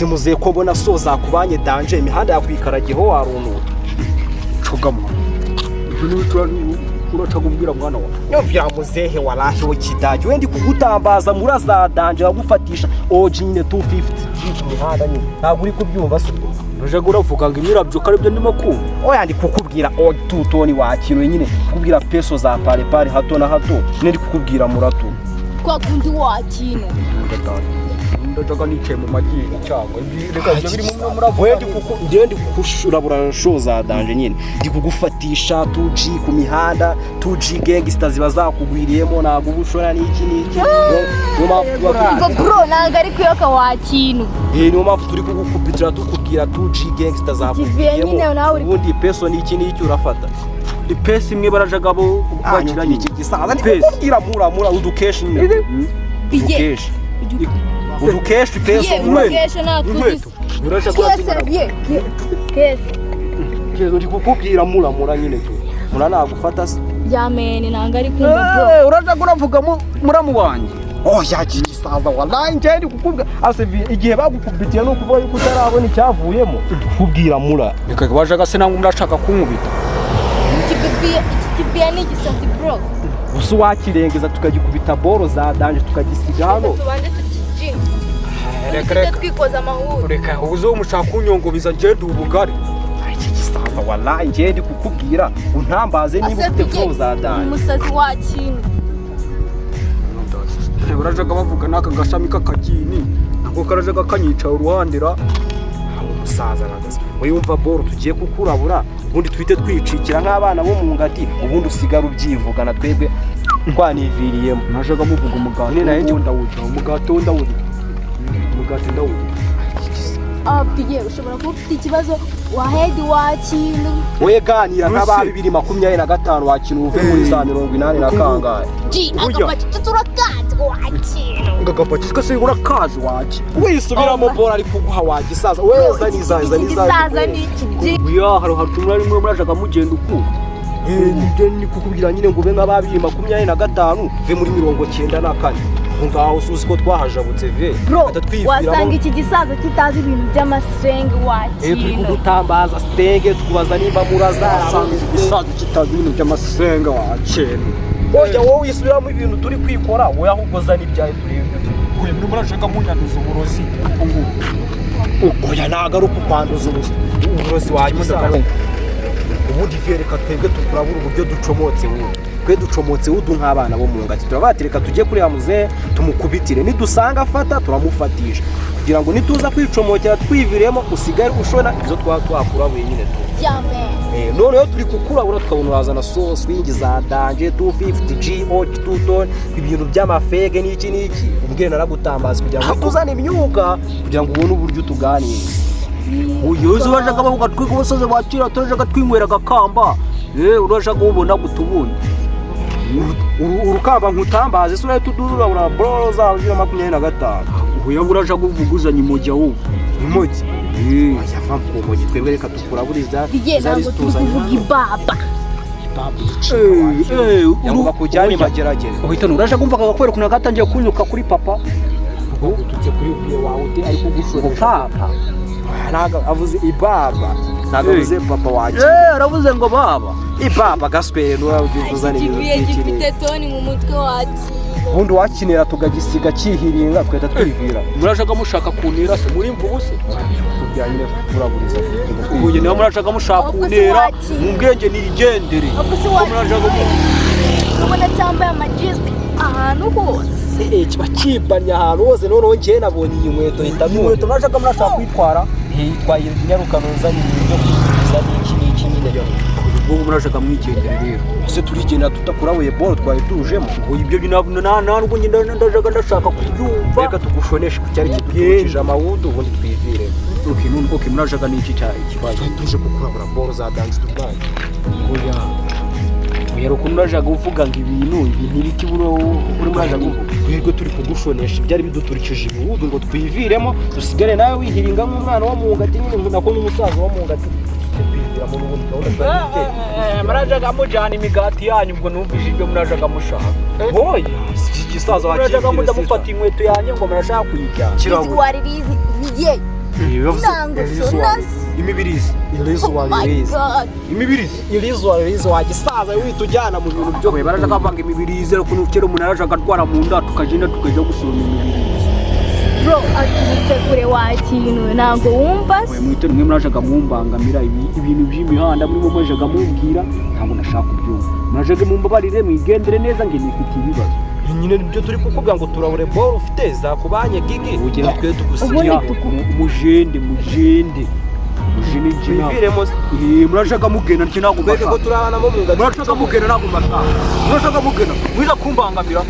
ase muze ko bona soza kubanye danje imihanda yakwikaragiho waruntu cogamo ibyo uracagubwira mwana wa nyovya muzehe walahi wo kidaje wendi kugutambaza muraza danje bagufatisha ojine 250 imihanda nyine ntabwo uri kubyumva so uraje guravuga ngo imirabyo karibyo ndimo kumva oya ndi kukubwira o 2 toni wakiro nyine kukubwira peso za pare hato na hato ndi kukubwira murato kwa kundi wakino ndajaga nicaye mu magini cyangwa reka ibyo biri mu muravuga wendi kukushura burashoza danje nyine ndi kugufatisha 2G ku mihanda 2G gangsters bazakugwiriyemo nago ubushora n'iki no mpamvu bro nanga ari kuyoka wakino no mpamvu turi kugukubitira tukubwira 2G gangsters zakugwiriyemo ubundi peso n'iki urafata ipesi imwe barajaga bo bakiranye iki gisaza ni kugira udukeshi nyine udukeshi udukeshi peso udukeshi nakuzi Kezo ndi kukubwira mura nyine tu mura nagufata se yamene nanga ari kumva bro urajaga uravuga muramu wanjye oya gisaza wallahi nje ndi kukubwira ase igihe bagukubitiye no kuvuga yuko utarabona icyavuyemo kukubwira mura reka bajaga se nangu murashaka kunkubita ikibia ni gisasi bro usu wakirengeza tukagikubita boro za danje tukagisiga hano tubanje tukijinga reka twikoza amahuru reka uzo mushaka kunyongobiza nje ndubugari iki gisaza wallahi nje ndi kukubwira untambaze niba ufite boro za danje umusazi wakino urajaga bavuga naka gashami kakagini nako karajaga kanyica uruhandira umusaza nagase wiyumva boro tugiye kukurabura ubundi twite twicikira nk'abana bo mu ngati ubundi usigara ubyivugana twebwe twaniviriyemo najaga muvuga umugati naye ndawuta umugati ndawuta piye ushobora kuba ufite ikibazo wahedi wakino weganira nk'aba 2025 wakino uve muri za 80 na kangahe agapaki turakazi wakino ngagapaki kase urakazi waki wisubiramo bora ari kuguha wagisaza weza nizaza uya haro hatumura rimwe murajaga mugenda uku ni kukubwira nyine ngo ube nk'aba 2025 ve muri 94 ngaho usuzi ko twahajabutse ve wasanga iki gisaza kitazi ibintu by'amasenge wakino turi kugutambaza stenge tukubaza nimba murazasanga igisaza kitazi ibintu by'amasenge wakino oya wowe wisubiramo ibintu turi kwikora wowe ahubwo zana ibyaye turebe uyu muri murashaka munyanduza uburozi oya nagaruka kwanduza uburozi wagisaza ubundi vereka twebwe tukurabura uburyo ducomotse wowe twe ducomotse udu nk'abana bo mu ngati turabatereka tujye kuri yamuze tumukubitire nidusanga afata turamufatisha kugira ngo nituza kwicomokera twiviremo usigare ushona ibyo twakurabuye nyine tu yame noneho turi kukurabura tukabona urazana sauce wingi za danje 250G 2 ton ibintu by'amafege n'iki umbwire naragutambaza kugira ngo tuzane imyuka kugira ngo ubone uburyo tuganira uyoze bajaga bavuga twiko bosoze bakira tojaga twinywera gakamba urajaga ubona gutubundi urukamba nkutambaze sura tudurura ura bro za 2025 uya urajaga uvuguzanya imojya wo imojya yava ku mogi twebwe reka tukuraburiza zari tuvuga ibaba yavuga kujyana mageragere uhitana urajaga umva akakwera kuna gatangiye kunyuka kuri papa ututse kuri ubiye wawe uti ariko gushora papa naga avuze ibaba naga avuze papa waje aravuze ngo baba ibaba gaswere n'uwa ugizuzana ibintu by'iki gifite toni mu mutwe wacu ubundi wakinera tugagisiga kihiringa tweta twivira murajaga mushaka kunira se muri mvubuse kubyanyine kuraburiza ubuye niba murajaga mushaka kunira mu bwenge nigendere murajaga ubona cyambaye amajiste ahantu hose kiba kibanya ahantu hose noneho njye nabonye iyi nkweto inkweto murajaga murashaka kwitwara hitwaye inyaruka nuzanye ibyo kwiza n'iki nyine ubwo murajaga mwigendere rero ese turigenda tutakurabuye boro twari tujemo ngo ibyo ntabwo ndajaga ndashaka kubyumva reka tugushoneshe ku cyari kidukije amawudu ubundi twivire okay murajaga n'iki kibazo tuje kukurabura boro za dance tubanye yaro kumurajaga uvuga ngo ibintu ntibiki uri murajaga uvuga twebwe turi kugushonesha byari biduturikije ibihudu ngo twiviremo dusigare nawe wihiringa nk'umwana wo mu ngati nyine nako n'umusaza wo mu ngati twivira mu bundi gahunda murajaga mujyana imigati yanyu ubwo numvise ibyo murajaga mushaka oya iki gisaza murajaga mudamufata inkweto yanyu ngo murashaka kuyijyana waririzi ye Nango sonasi. imibirizi Oh my God. irizi wagisaza wihita ujyana mu bintu byo barashaka kuvanga imibirizi ariko kera umuntu yarashaka atwara mu nda tukagenda tukajya gusoroma imibirizi. Bro, aturutse kure wakinwe ntabwo wumva se. Mwitero mwe murashaka mumbangamira ibintu by'imihanda muri mo mwajaga mumbwira ntabwo nashaka kubyumva. Mwajaga mumbabarire mwigendere neza nge nifite ibibazo. nyine nibyo turi kukubwira ngo turabure ball ufite zakubanye gigi Ugera twe Ubundi mujende jina. biviremo Murashaka mugenda nti nako twebwe ko turabana mu ngati murashaka mugenda nako mashaka. Murashaka mugenda mwiza kumbangamira.